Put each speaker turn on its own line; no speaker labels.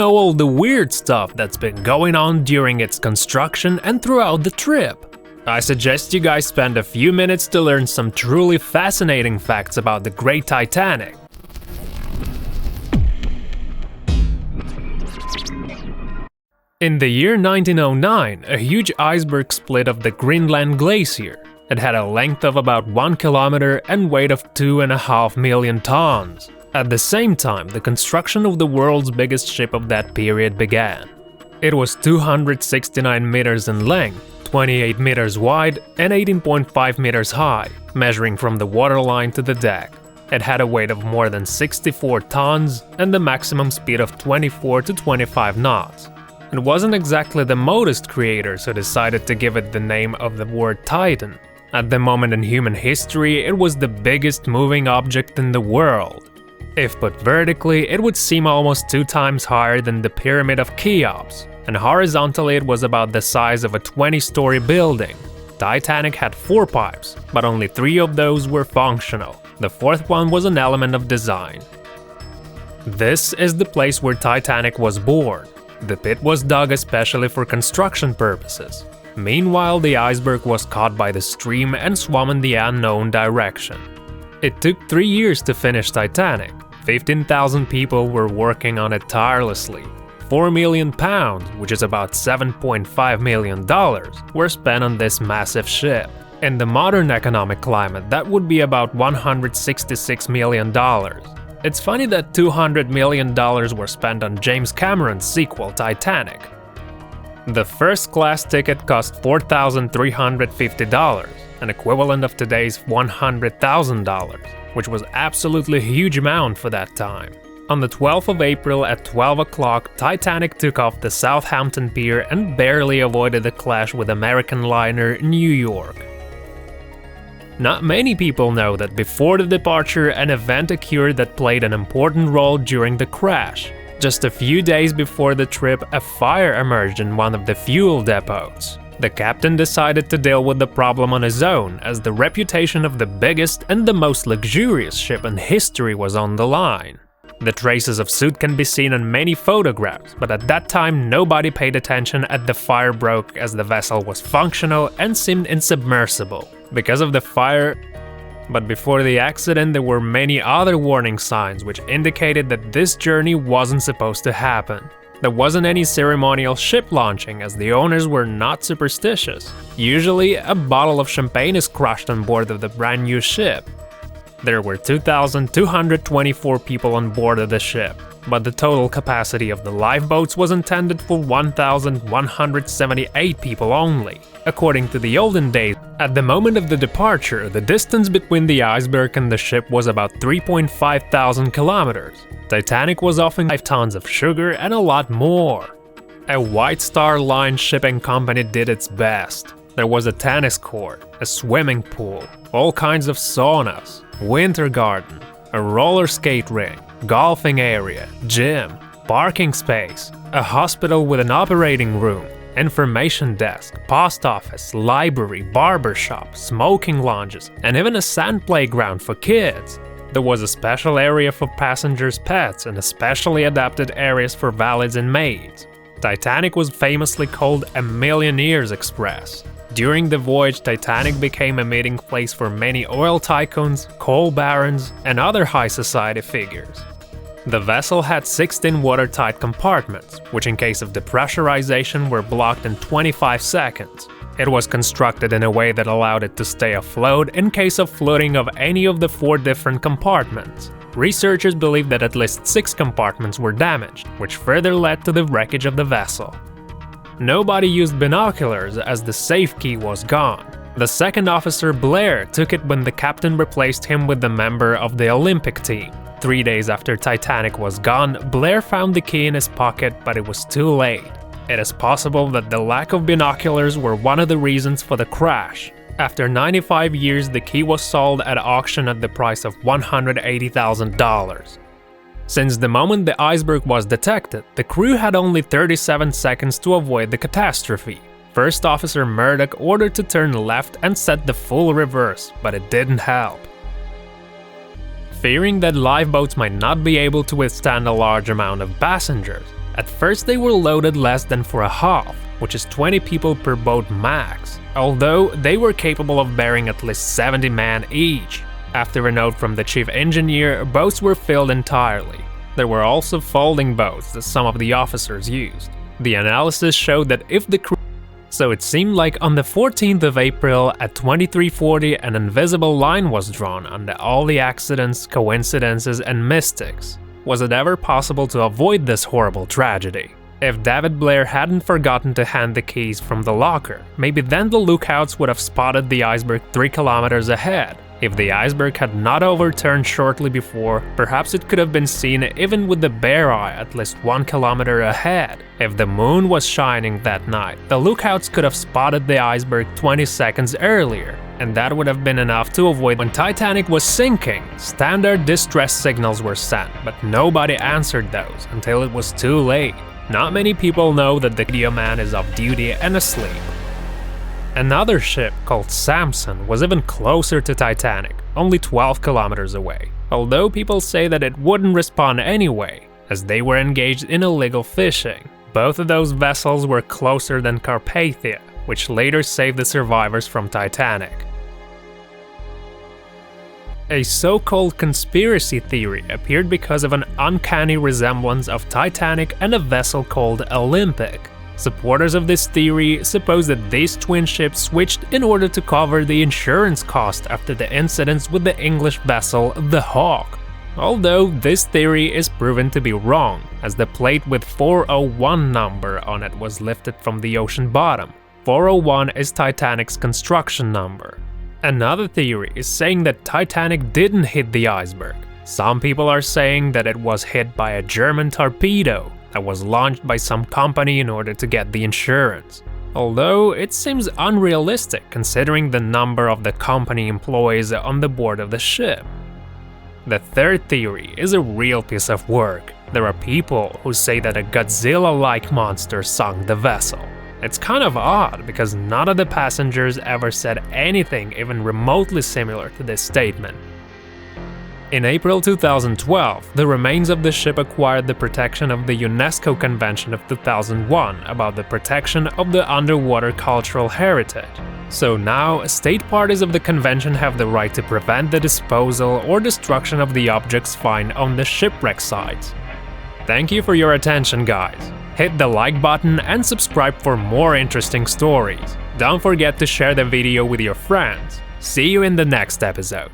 know all the weird stuff that's been going on during its construction and throughout the trip. I suggest you guys spend a few minutes to learn some truly fascinating facts about the Great Titanic. In the year 1909, a huge iceberg split off the Greenland Glacier. It had a length of about 1 kilometer and weight of 2.5 million tons. At the same time, the construction of the world's biggest ship of that period began. It was 269 meters in length, 28 meters wide, and 18.5 meters high, measuring from the waterline to the deck. It had a weight of more than 64 tons and a maximum speed of 24 to 25 knots. It wasn't exactly the modest creators who decided to give it the name of the word Titan. At the moment in human history, it was the biggest moving object in the world. If put vertically, it would seem almost 2 times higher than the Pyramid of Cheops, and horizontally it was about the size of a 20-story building. Titanic had 4 pipes, but only 3 of those were functional. The 4th one was an element of design. This is the place where Titanic was born. The pit was dug especially for construction purposes. Meanwhile, the iceberg was caught by the stream and swam in the unknown direction. It took 3 years to finish Titanic. 15,000 people were working on it tirelessly. 4 million pounds, which is about $7.5 million, were spent on this massive ship. In the modern economic climate, that would be about $166 million. It's funny that $200 million were spent on James Cameron's sequel, Titanic. The first class ticket cost $4,350, an equivalent of today's $100,000, which was absolutely a huge amount for that time. On the 12th of April at 12 o'clock, Titanic took off the Southampton Pier and barely avoided a clash with American liner New York. Not many people know that before the departure, an event occurred that played an important role during the crash. Just a few days before the trip, a fire emerged in one of the fuel depots. The captain decided to deal with the problem on his own, as the reputation of the biggest and the most luxurious ship in history was on the line. The traces of soot can be seen in many photographs, but at that time nobody paid attention as the fire broke, as the vessel was functional and seemed insubmersible. Because of the fire, but before the accident there were many other warning signs which indicated that this journey wasn't supposed to happen. There wasn't any ceremonial ship launching, as the owners were not superstitious. Usually, a bottle of champagne is crushed on board of the brand new ship. There were 2,224 people on board of the ship, but the total capacity of the lifeboats was intended for 1,178 people only. According to the olden days, at the moment of the departure, the distance between the iceberg and the ship was about 3.5 thousand kilometers. Titanic was offering 5 tons of sugar and a lot more. A White Star Line shipping company did its best. There was a tennis court, a swimming pool, all kinds of saunas, winter garden, a roller skate rink, golfing area, gym, parking space, a hospital with an operating room, information desk, post office, library, barber shop, smoking lounges, and even a sand playground for kids. There was a special area for passengers' pets and especially adapted areas for valets and maids. Titanic was famously called a Millionaire's Express. During the voyage, Titanic became a meeting place for many oil tycoons, coal barons, and other high society figures. The vessel had 16 watertight compartments, which in case of depressurization were blocked in 25 seconds. It was constructed in a way that allowed it to stay afloat in case of flooding of any of the 4 different compartments. Researchers believe that at least 6 compartments were damaged, which further led to the wreckage of the vessel. Nobody used binoculars as the safe key was gone. The second officer, Blair, took it when the captain replaced him with a member of the Olympic team. 3 days after Titanic was gone, Blair found the key in his pocket, but it was too late. It is possible that the lack of binoculars were one of the reasons for the crash. After 95 years, the key was sold at auction at the price of $180,000. Since the moment the iceberg was detected, the crew had only 37 seconds to avoid the catastrophe. First Officer Murdoch ordered to turn left and set the full reverse, but it didn't help. Fearing that lifeboats might not be able to withstand a large amount of passengers, At first they were loaded less than for a half, which is 20 people per boat max, although they were capable of bearing at least 70 men each. After a note from the chief engineer, boats were filled entirely. There were also folding boats that some of the officers used. The analysis showed that if the crew... So it seemed like on the 14th of April at 23:40 an invisible line was drawn under all the accidents, coincidences and mystics. Was it ever possible to avoid this horrible tragedy? If David Blair hadn't forgotten to hand the keys from the locker, maybe then the lookouts would have spotted the iceberg 3 kilometers ahead. If the iceberg had not overturned shortly before, perhaps it could have been seen even with the bare eye at least 1 kilometer ahead. If the moon was shining that night, the lookouts could have spotted the iceberg 20 seconds earlier, and that would have been enough to avoid when Titanic was sinking. Standard distress signals were sent, but nobody answered those until it was too late. Not many people know that the radio man is off duty and asleep. Another ship, called Samson, was even closer to Titanic, only 12 kilometers away, although people say that it wouldn't respond anyway, as they were engaged in illegal fishing. Both of those vessels were closer than Carpathia, which later saved the survivors from Titanic. A so-called conspiracy theory appeared because of an uncanny resemblance of Titanic and a vessel called Olympic. Supporters of this theory suppose that these twin ships switched in order to cover the insurance cost after the incidents with the English vessel the Hawk. Although this theory is proven to be wrong, as the plate with 401 number on it was lifted from the ocean bottom. 401 is Titanic's construction number. Another theory is saying that Titanic didn't hit the iceberg. Some people are saying that it was hit by a German torpedo that was launched by some company in order to get the insurance. Although it seems unrealistic considering the number of the company employees on the board of the ship. The third theory is a real piece of work. There are people who say that a Godzilla-like monster sunk the vessel. It's kind of odd because none of the passengers ever said anything even remotely similar to this statement. In April 2012, the remains of the ship acquired the protection of the UNESCO Convention of 2001 about the protection of the underwater cultural heritage. So now, state parties of the convention have the right to prevent the disposal or destruction of the objects found on the shipwreck sites. Thank you for your attention, guys. Hit the like button and subscribe for more interesting stories. Don't forget to share the video with your friends. See you in the next episode.